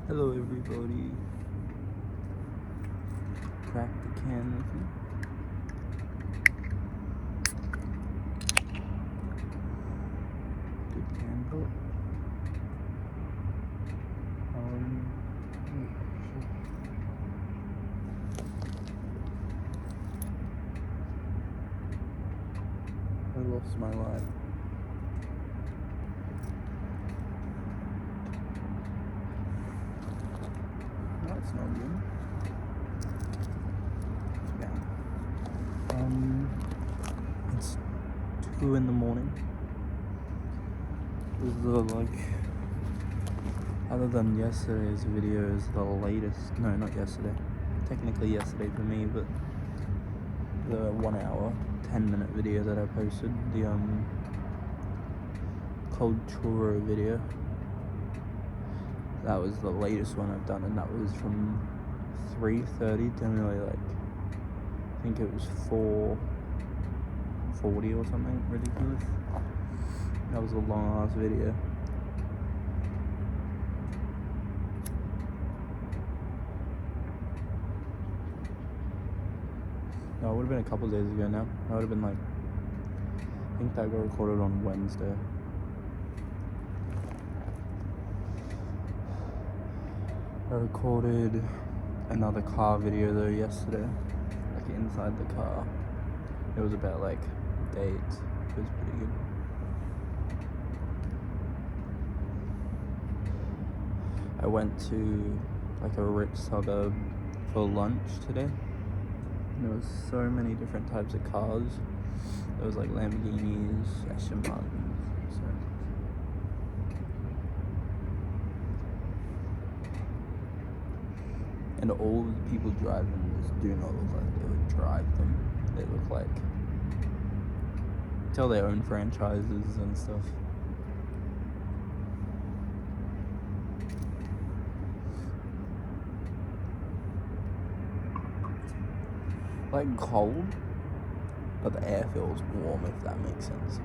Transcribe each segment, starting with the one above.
Hello everybody. Crack the can with me. Good can pop. I lost my light. That's not good. It's 2 in the morning. This is other than yesterday's video, is the latest. No, not yesterday. Technically yesterday for me, but the 1 hour, 10-minute video that I posted, the cold churro video. That was the latest one I've done, and that was from 3:30 to nearly I think it was 4:40 or something ridiculous. That was a long ass video. No, it would have been a couple days ago now. That would have been I think that got recorded on Wednesday. I recorded another car video though yesterday, inside the car. It was about dates. It was pretty good. I went to a rich suburb for lunch today. And there was so many different types of cars. There was Lamborghinis, Aston Martins, so. And all the people driving just do not look like they would drive them. They look tell they own franchises and stuff. Cold, but the air feels warm, if that makes sense.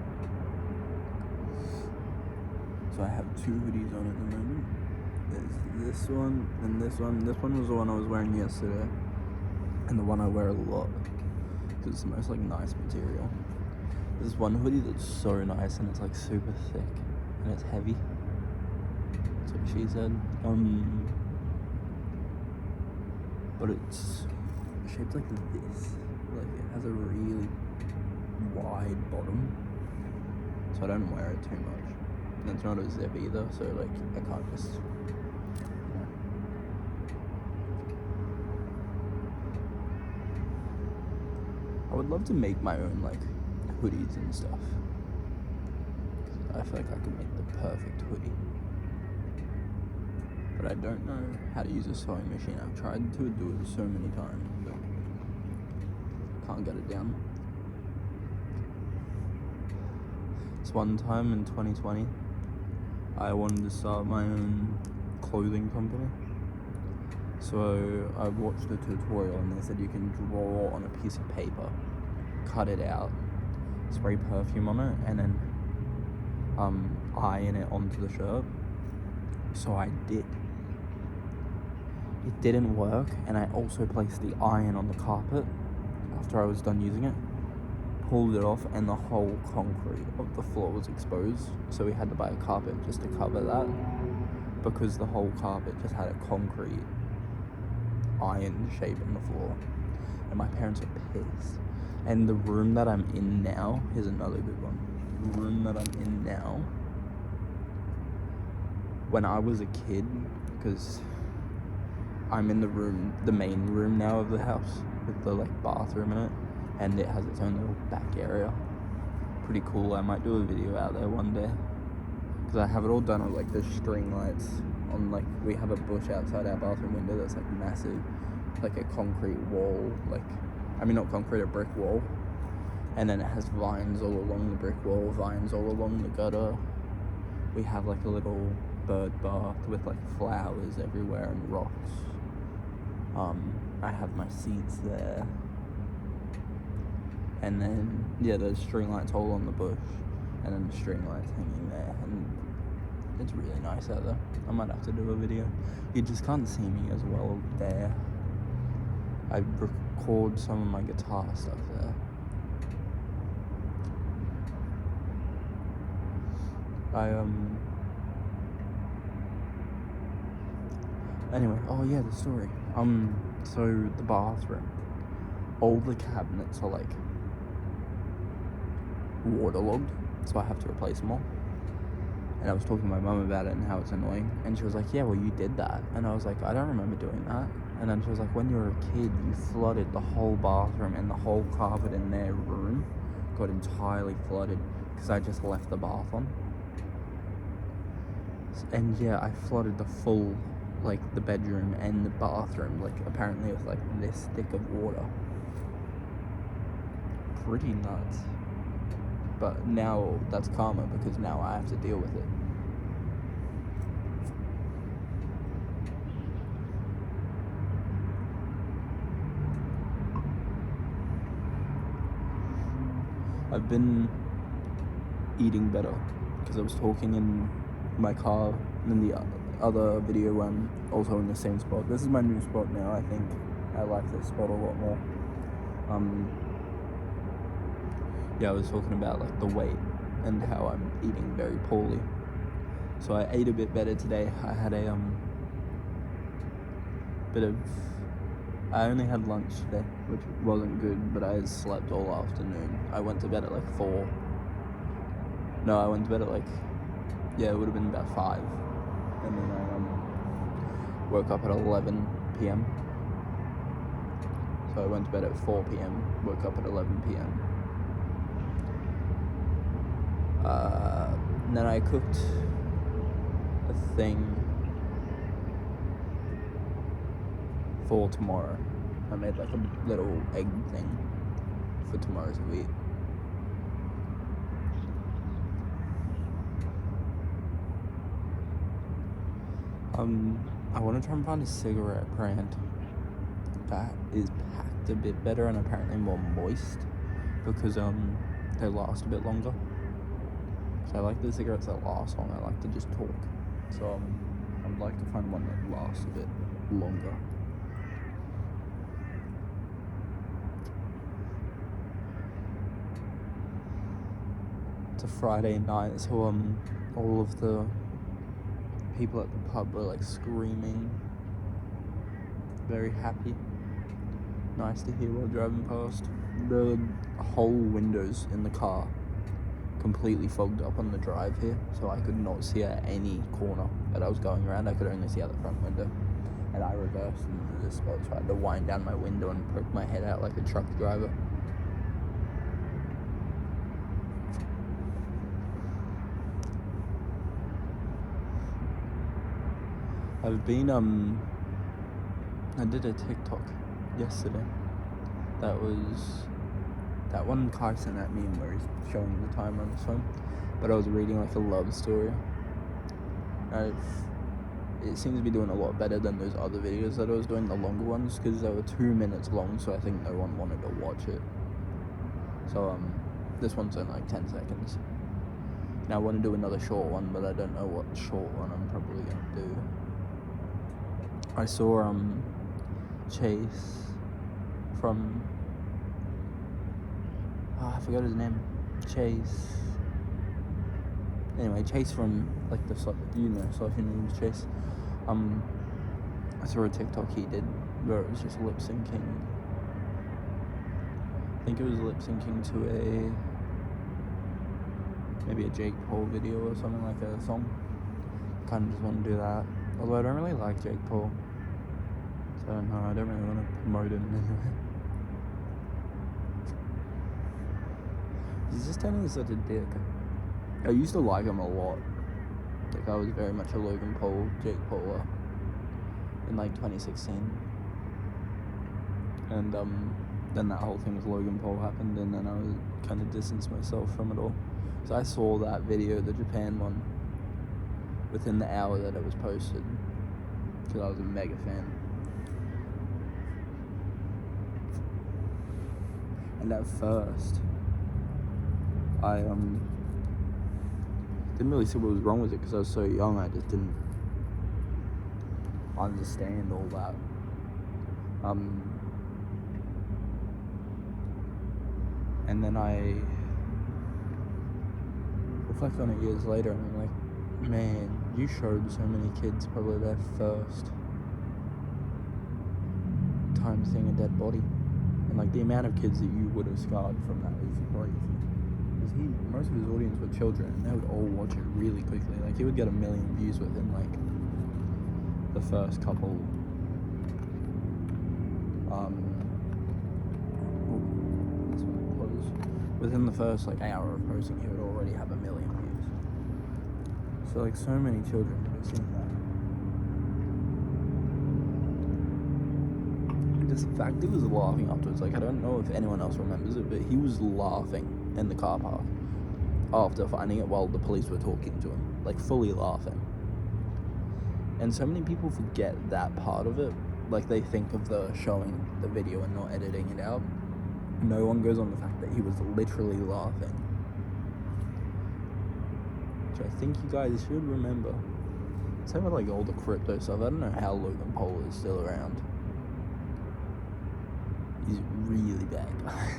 So I have 2 hoodies on at the moment. There's this one and this one. This one was the one I was wearing yesterday, and the one I wear a lot because it's the most nice material. There's one hoodie that's so nice, and it's super thick and it's heavy. That's what she said. But it's shaped like this. It has a really wide bottom, so I don't wear it too much. And it's not a zip either, so I can't just. I would love to make my own hoodies and stuff. I feel I could make the perfect hoodie. But I don't know how to use a sewing machine. I've tried to do it so many times, but can't get it down. This one time in 2020, I wanted to start my own clothing company. So I watched a tutorial, and they said you can draw on a piece of paper, cut it out, spray perfume on it, and then iron it onto the shirt. So I did. It didn't work, and I also placed the iron on the carpet after I was done using it, pulled it off, and the whole concrete of the floor was exposed. So we had to buy a carpet just to cover that, because the whole carpet just had a concrete iron shape in the floor, and my parents are pissed. And the room that I'm in now, here's another good one. The room that I'm in now, when I was a kid, because I'm in the main room now of the house with the bathroom in it, and it has its own little back area. Pretty cool. I might do a video out there one day, because I have it all done with the string lights on. We have a bush outside our bathroom window that's massive, a concrete wall, not concrete, a brick wall, and then it has vines all along the brick wall, vines all along the gutter. We have a little bird bath with flowers everywhere and rocks. I have my seats there, and then there's string lights all on the bush, and then the string lights hanging there, and it's really nice out there. I might have to do a video. You just can't see me as well there. I record some of my guitar stuff there. Anyway, oh yeah, the story. So the bathroom, all the cabinets are like waterlogged, so I have to replace them all. And I was talking to my mum about it and how it's annoying, and she was like, yeah, well, you did that. And I was like, I don't remember doing that. And then she was like, when you were a kid, you flooded the whole bathroom, and the whole carpet in their room got entirely flooded because I just left the bath on. And yeah, I flooded the full, like, the bedroom and the bathroom, like, apparently with like this thick of water. Pretty nuts. But now that's karma, because now I have to deal with it. I've been eating better because I was talking in my car in the other video when also in the same spot. This is my new spot now. I think I like this spot a lot more. Yeah, I was talking about like the weight and how I'm eating very poorly. So I ate a bit better today. I had a I only had lunch today, which wasn't good, but I slept all afternoon. I went to bed at like 4. No, I went to bed at like, yeah, it would have been about 5. And then I woke up at 11 p.m. So I went to bed at 4 p.m, woke up at 11 p.m. And then I cooked a thing for tomorrow. I made like a little egg thing for tomorrow to eat. I want to try and find a cigarette brand that is packed a bit better and apparently more moist, because they last a bit longer. So I like the cigarettes that last long. I like to just talk. So I'd like to find one that lasts a bit longer. It's a Friday night, so all of the people at the pub were like screaming, very happy. Nice to hear while driving past. The whole windows in the car completely fogged up on the drive here, so I could not see at any corner that I was going around. I could only see out the front window, and I reversed into this spot, so I had to wind down my window and poke my head out like a truck driver. I've been I did a TikTok yesterday. That was that one Kai sent at me where he's showing the timer on his phone, but I was reading like a love story. It seems to be doing a lot better than those other videos that I was doing, the longer ones, because they were 2 minutes long, so I think no one wanted to watch it. So this one's only like 10 seconds. Now I want to do another short one, but I don't know what short one I'm probably gonna do. I saw Chase from I forgot his name. Chase. Anyway, Chase from like the Social News Chase. I saw a TikTok he did where it was just lip syncing. I think it was lip syncing to maybe a Jake Paul video or something, like a song. Kind of just want to do that. Although I don't really like Jake Paul, so I don't know. I don't really want to promote him anyway. He's just turning such a dick. I used to like him a lot. Like, I was very much a Logan Paul, Jake Paul in like 2016. And then that whole thing with Logan Paul happened, and then I was kind of distanced myself from it all. So I saw that video, the Japan one, within the hour that it was posted, because I was a mega fan. And at first, I didn't really see what was wrong with it because I was so young. I just didn't understand all that. And then I reflect on it years later, and I'm like, man, you showed so many kids probably their first time seeing a dead body, and like the amount of kids that you would have scarred from that is crazy. Because most of his audience were children, and they would all watch it really quickly. Like he would get 1 million views within like the first couple. Within the first like hour of posting, he would already have 1 million views. So like so many children would have seen that. Just the fact he was laughing afterwards, like I don't know if anyone else remembers it, but he was laughing in the car park after finding it while the police were talking to him, like fully laughing. And so many people forget that part of it. Like they think of the showing the video and not editing it out. No one goes on the fact that he was literally laughing. Which I think you guys should remember. Same with like all the crypto stuff. I don't know how Logan Paul is still around. He's a really bad guy.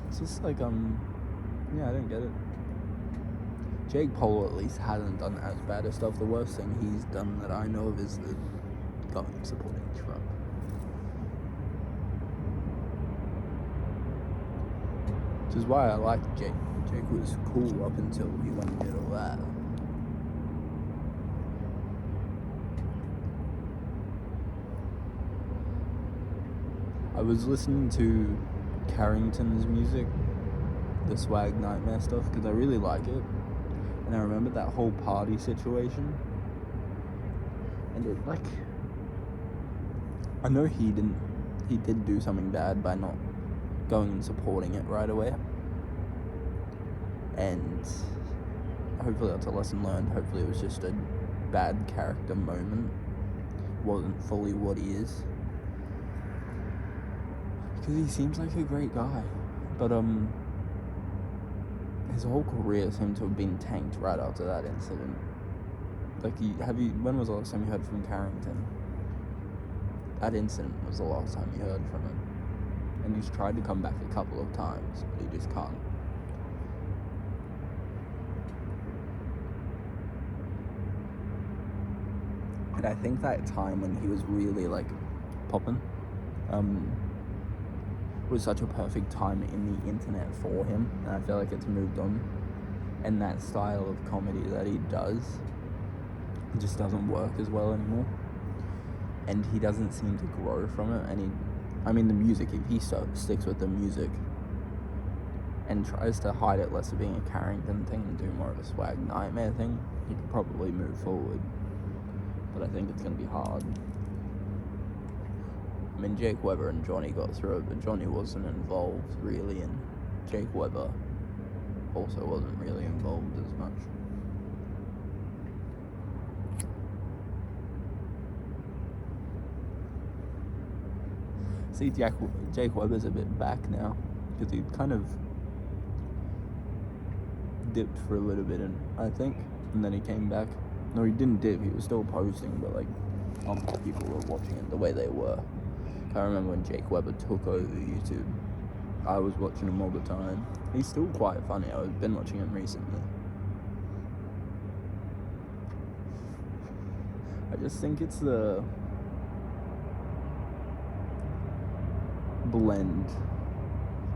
It's just like, yeah, I don't get it. Jake Paul at least hasn't done as bad as stuff. The worst thing he's done that I know of is the going supporting Trump. Which is why I liked Jake. Jake was cool up until he went and did all that. I was listening to Carrington's music, the Swag Nightmare stuff, because I really like it. And I remember that whole party situation. And it, like, I know he did do something bad by not going and supporting it right away. And hopefully that's a lesson learned. Hopefully it was just a bad character moment. Wasn't fully what he is. Because he seems like a great guy. But, his whole career seemed to have been tanked right after that incident. Like, when was the last time you heard from Carrington? That incident was the last time you heard from him. And he's tried to come back a couple of times, but he just can't. And I think that time when he was really, like, popping, was such a perfect time in the internet for him, and I feel like it's moved on. And that style of comedy that he does just doesn't work as well anymore. And he doesn't seem to grow from it. And the music, if he sticks with the music and tries to hide it less of being a Carrington thing and do more of a Swag Nightmare thing, he could probably move forward. But I think it's going to be hard. I mean, Jake Webber and Johnny got through it, but Johnny wasn't involved really, and Jake Webber also wasn't really involved as much. See, Jake Webber's a bit back now, because he kind of dipped for a little bit, I think, and then he came back. No, he didn't dip, he was still posting, but like, not many people were watching it the way they were. I remember when Jake Webber took over YouTube, I was watching him all the time. He's still quite funny. I've been watching him recently. I just think it's the blend.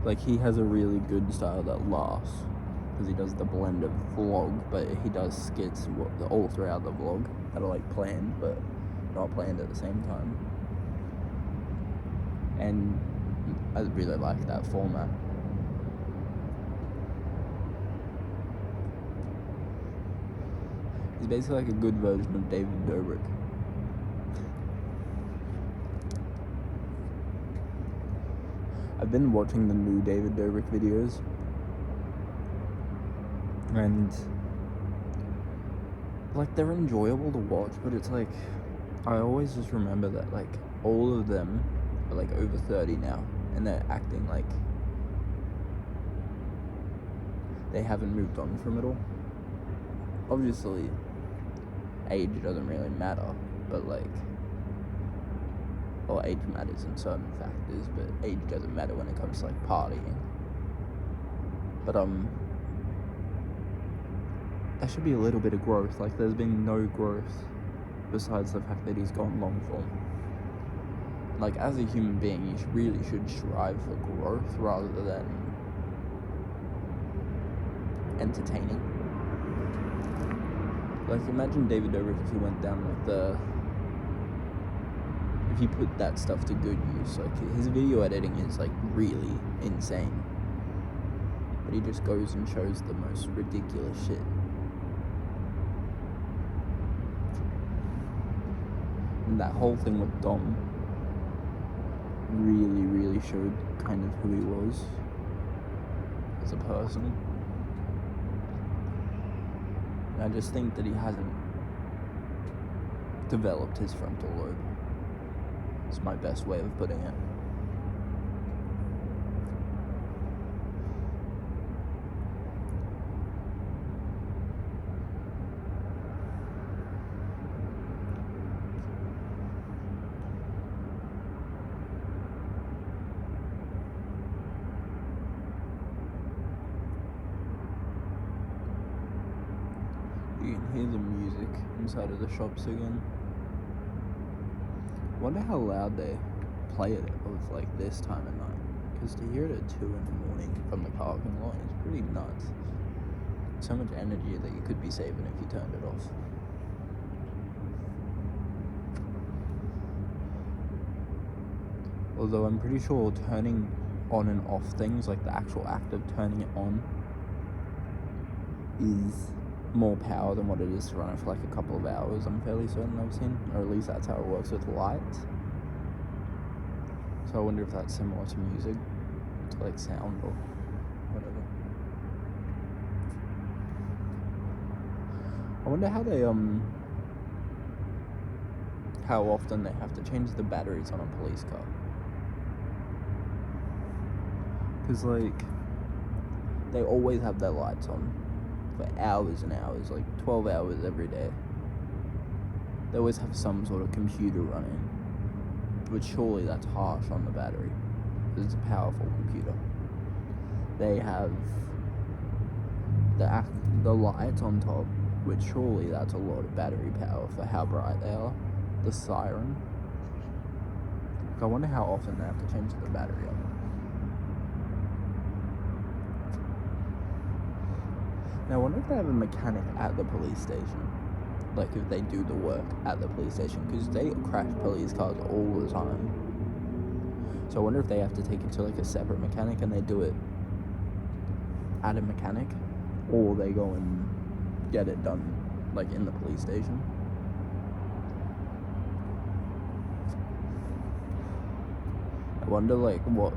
Like, he has a really good style that lasts, because he does the blend of vlog, but he does skits all throughout the vlog that are like planned, but not planned at the same time. And I really like that format. He's basically like a good version of David Dobrik. I've been watching the new David Dobrik videos, and like, they're enjoyable to watch, but it's like, I always just remember that like all of them are like over 30 now, and they're acting like they haven't moved on from it all. Obviously, age doesn't really matter, but like, well, age matters in certain factors, but age doesn't matter when it comes to like partying. But there should be a little bit of growth. Like, there's been no growth besides the fact that he's gone long form. Like, as a human being, you really should strive for growth rather than entertaining. Like, imagine David Dobrik if he went down like if he put that stuff to good use. Like, his video editing is like really insane, but he just goes and shows the most ridiculous shit. And that whole thing with Dom really showed kind of who he was as a person. And I just think that he hasn't developed his frontal lobe. It's my best way of putting it. You can hear the music inside of the shops again. Wonder how loud they play it of like this time of night. Because to hear it at 2 in the morning from the parking lot is pretty nuts. So much energy that you could be saving if you turned it off. Although I'm pretty sure turning on and off things, like the actual act of turning it on, is more power than what it is to run it for like a couple of hours. I'm fairly certain I've seen, or at least that's how it works with lights. So I wonder if that's similar to music, to like sound or whatever. I wonder how they how often they have to change the batteries on a police car. Cause like they always have their lights on for hours and hours, like 12 hours every day. They always have some sort of computer running, but surely that's harsh on the battery, because it's a powerful computer. They have the lights on top, which surely that's a lot of battery power for how bright they are. The siren. I wonder how often they have to change the battery on them. Now, I wonder if they have a mechanic at the police station. Like, if they do the work at the police station. Because they crash police cars all the time. So I wonder if they have to take it to, like, a separate mechanic and they do it at a mechanic. Or they go and get it done, like, in the police station. I wonder, like, what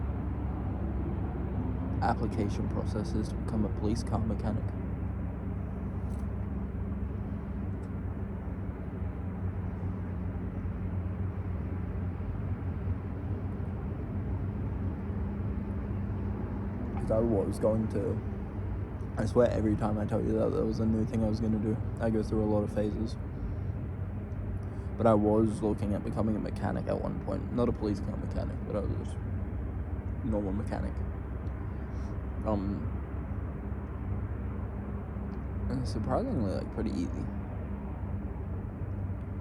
application process is to become a police car mechanic. I was going to, I swear every time I tell you that there was a new thing I was going to do. I go through a lot of phases. But I was looking at becoming a mechanic at one point. Not a police car mechanic, but I was just a normal mechanic. And it's surprisingly, like, pretty easy.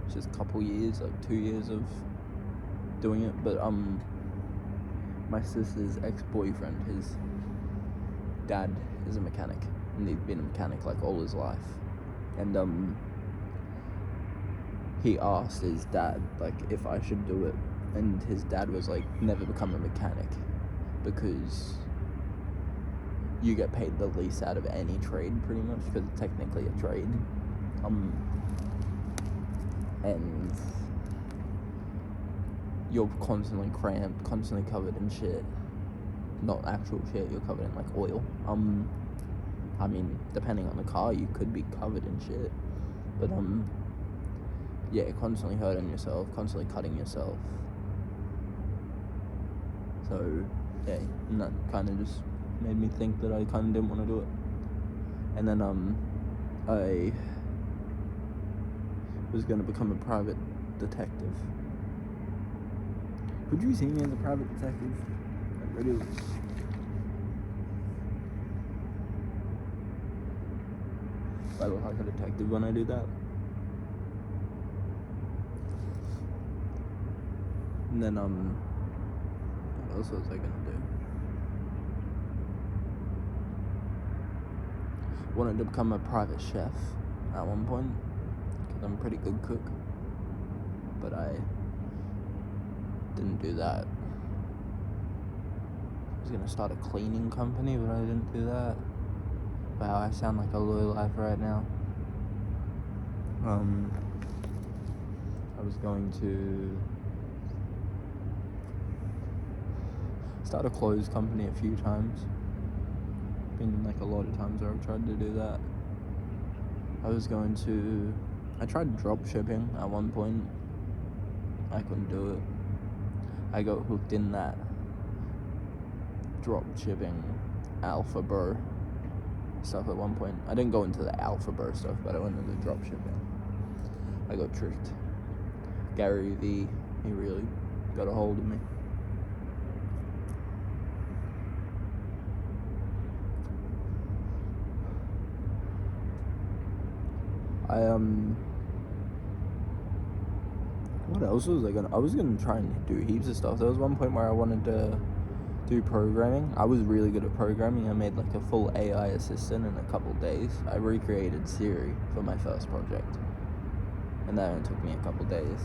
It's just a couple years, like 2 years of doing it. But my sister's ex-boyfriend, his dad is a mechanic, and he's been a mechanic like all his life. And he asked his dad like if I should do it, and his dad was like, never become a mechanic, because you get paid the least out of any trade pretty much, because it's technically a trade. And you're constantly cramped, constantly covered in shit. Not actual shit, you're covered in like oil. I mean, depending on the car, you could be covered in shit. But yeah, constantly hurting yourself, constantly cutting yourself. So yeah, and that kind of just made me think that I kind of didn't want to do it. And then I was gonna become a private detective. Could you see me as a private detective? Like, really? I look like a detective when I do that. And then what else was I gonna do? Wanted to become a private chef at one point, because I'm a pretty good cook, but I didn't do that. I was gonna start a cleaning company, but I didn't do that. Wow, I sound like a low life right now. I was going to start a clothes company a few times. Been like a lot of times where I've tried to do that. I tried drop shipping at one point. I couldn't do it. I got hooked in that drop shipping alpha bro stuff at one point. I didn't go into the alpha bro stuff, but I went into the drop shipping. I got tricked. Gary V, he really got a hold of me. What else was I was gonna try and do heaps of stuff. There was one point where I wanted to do programming. I was really good at programming. I made like a full AI assistant in a couple days. I recreated Siri for my first project, and that only took me a couple days.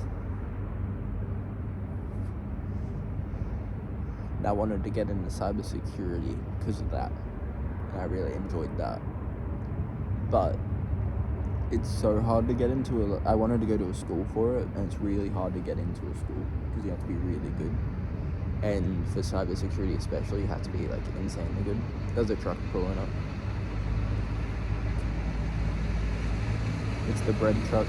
And I wanted to get into cybersecurity because of that, and I really enjoyed that. But it's so hard to get into I wanted to go to a school for it, and it's really hard to get into a school because you have to be really good. And for cybersecurity especially, you have to be like insanely good. There's a truck pulling up. It's the bread truck.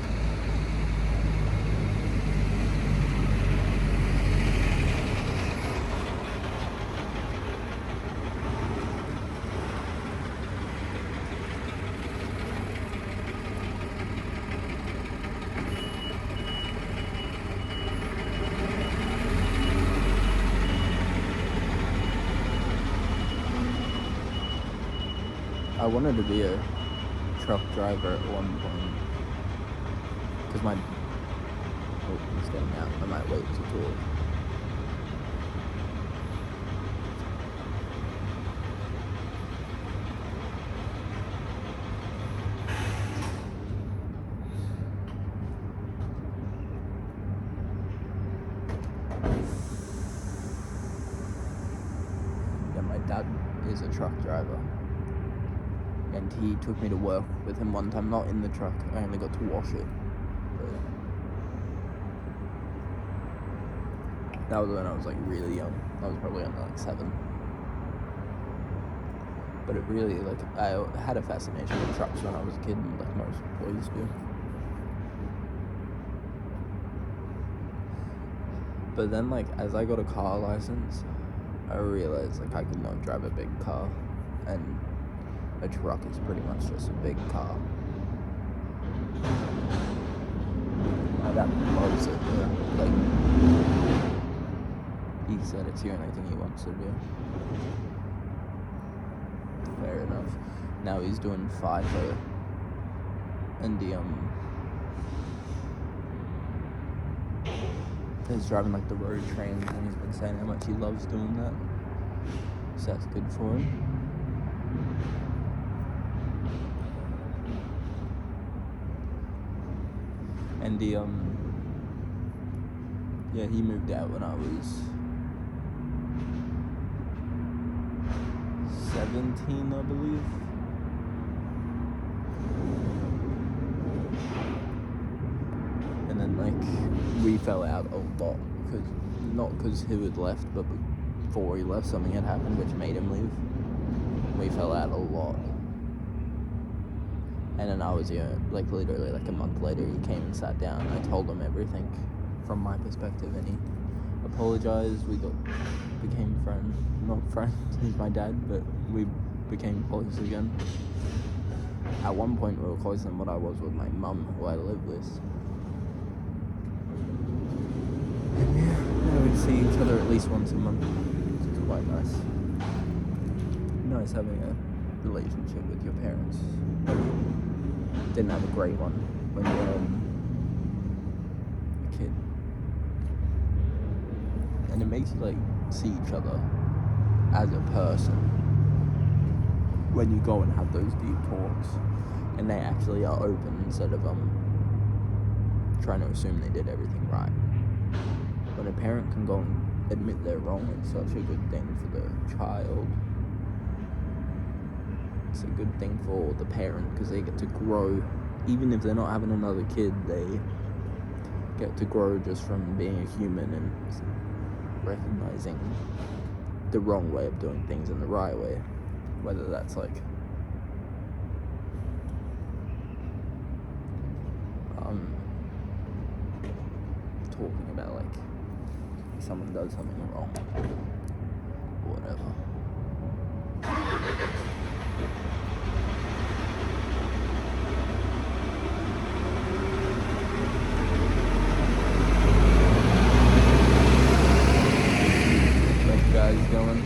I wanted to be a truck driver at one point, because he's getting out. I might wait to talk. Yeah, my dad is a truck driver. And he took me to work with him one time, not in the truck. I only got to wash it. But that was when I was like really young. I was probably only like 7. But it really, like, I had a fascination with trucks when I was a kid, like most boys do. But then, like, as I got a car license, I realized like I could not drive a big car, and a truck is pretty much just a big car. My dad loves it, but like, he said it's the only thing he wants to do. Fair enough. Now he's doing FIFO, and he's driving like the road trains, and he's been saying how much he loves doing that. So that's good for him. And he moved out when I was 17, I believe. And then like we fell out a lot, not because he had left, but before he left something had happened which made him leave. We fell out a lot. And then I was like literally like a month later, he came and sat down. I told him everything from my perspective, and he apologized. We became friends. Not friends, he's my dad, but we became close again. At one point we were closer than what I was with my mum, who I live with. And yeah, we see each other at least once a month, which is quite nice. Nice having a relationship with your parents. Didn't have a great one when you were a kid. And it makes you like see each other as a person when you go and have those deep talks and they actually are open instead of trying to assume they did everything right. When a parent can go and admit they're wrong, it's such a good thing for the child. It's a good thing for the parent because they get to grow. Even if they're not having another kid, they get to grow just from being a human and recognizing the wrong way of doing things and the right way. Whether that's like talking about like someone does something wrong or whatever. Like guys going,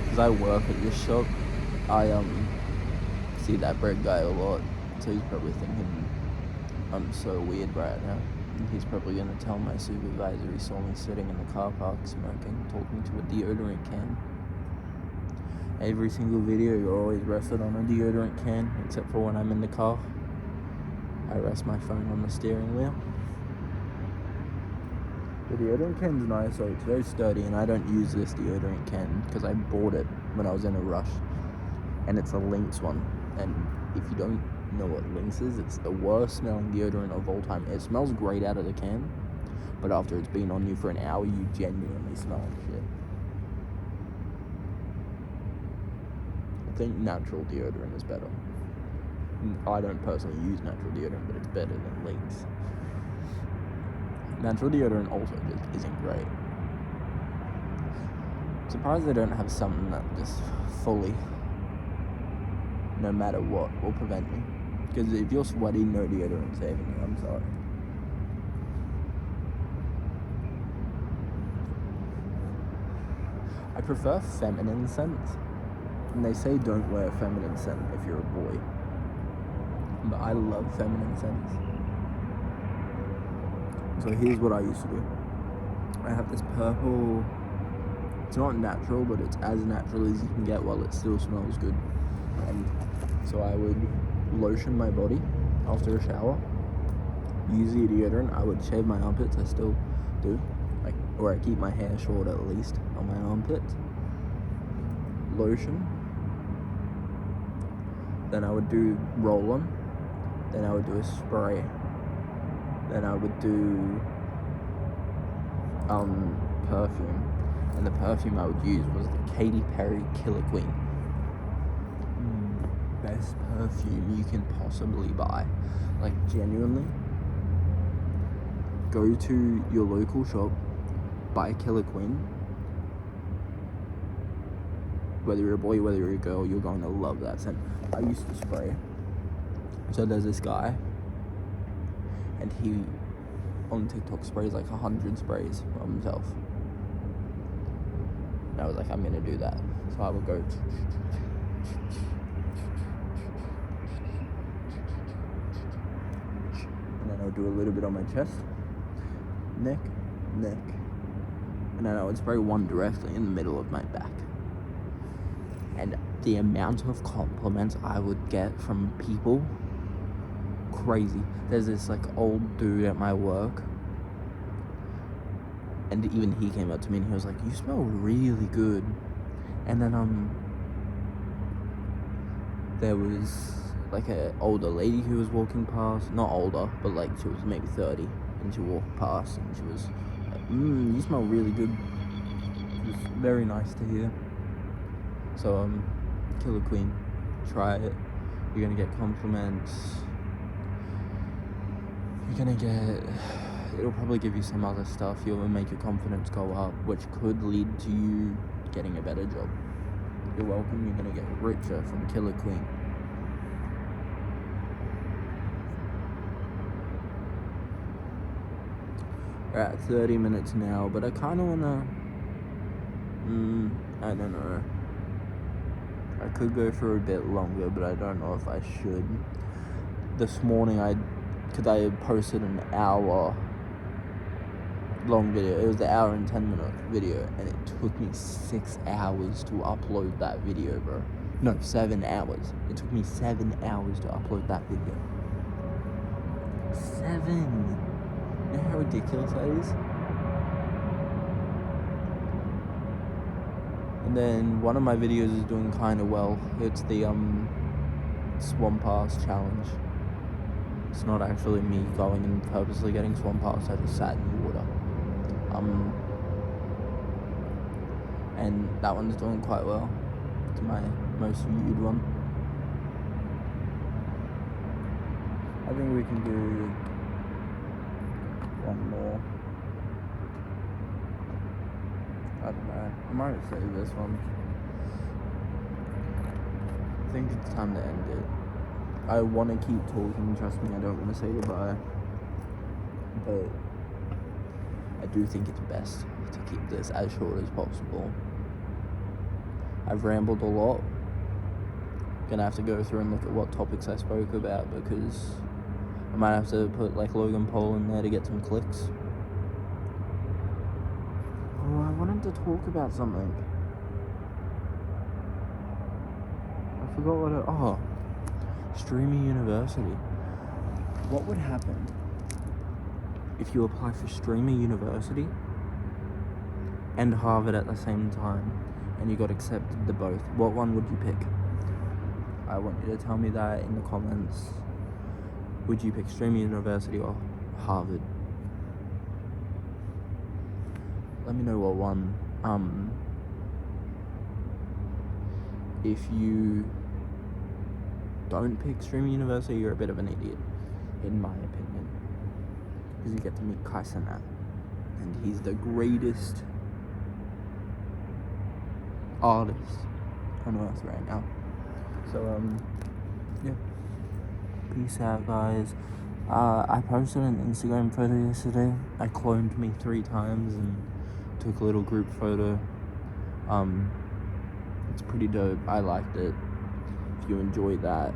because I work at this shop, I see that bread guy a lot, so he's probably thinking I'm so weird right now. He's probably going to tell my supervisor he saw me sitting in the car park smoking, talking to a deodorant can. Every single video you're always rested on a deodorant can, except for when I'm in the car. I rest my phone on the steering wheel. The deodorant can's nice, so it's very sturdy, and I don't use this deodorant can because I bought it when I was in a rush. And it's a Lynx one, and if you don't know what Lynx is, it's the worst smelling deodorant of all time. It smells great out of the can, but after it's been on you for an hour, you genuinely smell like shit. I think natural deodorant is better. I don't personally use natural deodorant, but it's better than Lynx. Natural deodorant also just isn't great. I'm surprised they don't have something that just fully, no matter what, will prevent me. Because if you're sweaty, no deodorant saving you, I'm sorry. I prefer feminine scents. And they say don't wear feminine scent if you're a boy. But I love feminine scents. So here's what I used to do. I have this purple, it's not natural, but it's as natural as you can get while it still smells good. And so I would lotion my body after a shower, use the deodorant. I would shave my armpits, I still do, like, or I keep my hair short at least on my armpits. Lotion. Then I would do roll-on. Then I would do a spray. Then I would do perfume. And the perfume I would use was the Katy Perry Killer Queen. Best perfume you can possibly buy. Like, genuinely, go to your local shop, buy Killer Queen. Whether you're a boy, whether you're a girl, you're going to love that scent. I used to spray. So there's this guy, and he on TikTok sprays like 100 sprays of himself. And I was like, I'm gonna do that. So I would go, and then I would do a little bit on my chest, neck, and then I would spray one directly in the middle of my back. And the amount of compliments I would get from people, crazy. There's this like old dude at my work, and even he came up to me and he was like, you smell really good. And then there was like an older lady who was walking past, not older, but like she was maybe 30, and she walked past and she was like, you smell really good. It was very nice to hear. So Killer Queen, try it. You're gonna get compliments. It'll probably give you some other stuff. It'll make your confidence go up, which could lead to you getting a better job. You're welcome. You're gonna get richer from Killer Queen. We're at 30 minutes now, but I kind of want to, I don't know. I could go for a bit longer, but I don't know if I should. This morning, because I had posted an hour long video. It was an hour and 10-minute video, and it took me 6 hours to upload that video, bro. No, 7 hours. It took me 7 hours to upload that video. 7. You know how ridiculous that is? And then one of my videos is doing kind of well. It's the Swamp Pass challenge. It's not actually me going and purposely getting Swamp Pass. I just sat in the water. And that one's doing quite well. It's my most viewed one. I think we can do one more. I don't know. I might save this one. I think it's time to end it. I want to keep talking, trust me, I don't want to say goodbye. But I do think it's best to keep this as short as possible. I've rambled a lot. Gonna have to go through and look at what topics I spoke about, because I might have to put like Logan Paul in there to get some clicks. Oh, I wanted to talk about something. I forgot what Streamy University. What would happen if you apply for Streamy University and Harvard at the same time, and you got accepted to both? What one would you pick? I want you to tell me that in the comments. Would you pick Streamy University or Harvard? Let me know what one. If you don't pick Streamy University, you're a bit of an idiot, in my opinion. Because you get to meet Kai Cenat, and he's the greatest artist on earth right now. So, yeah. Peace out, guys. I posted an Instagram photo yesterday. I cloned me 3 times and took a little group photo. It's pretty dope. I liked it. If you enjoyed that,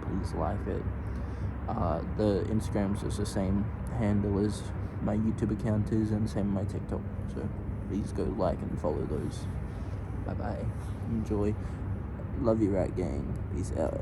please like it. The Instagram's just the same handle as my YouTube account is, and same my TikTok. So please go like and follow those. Bye bye. Enjoy. Love you, Rat Gang. Peace out.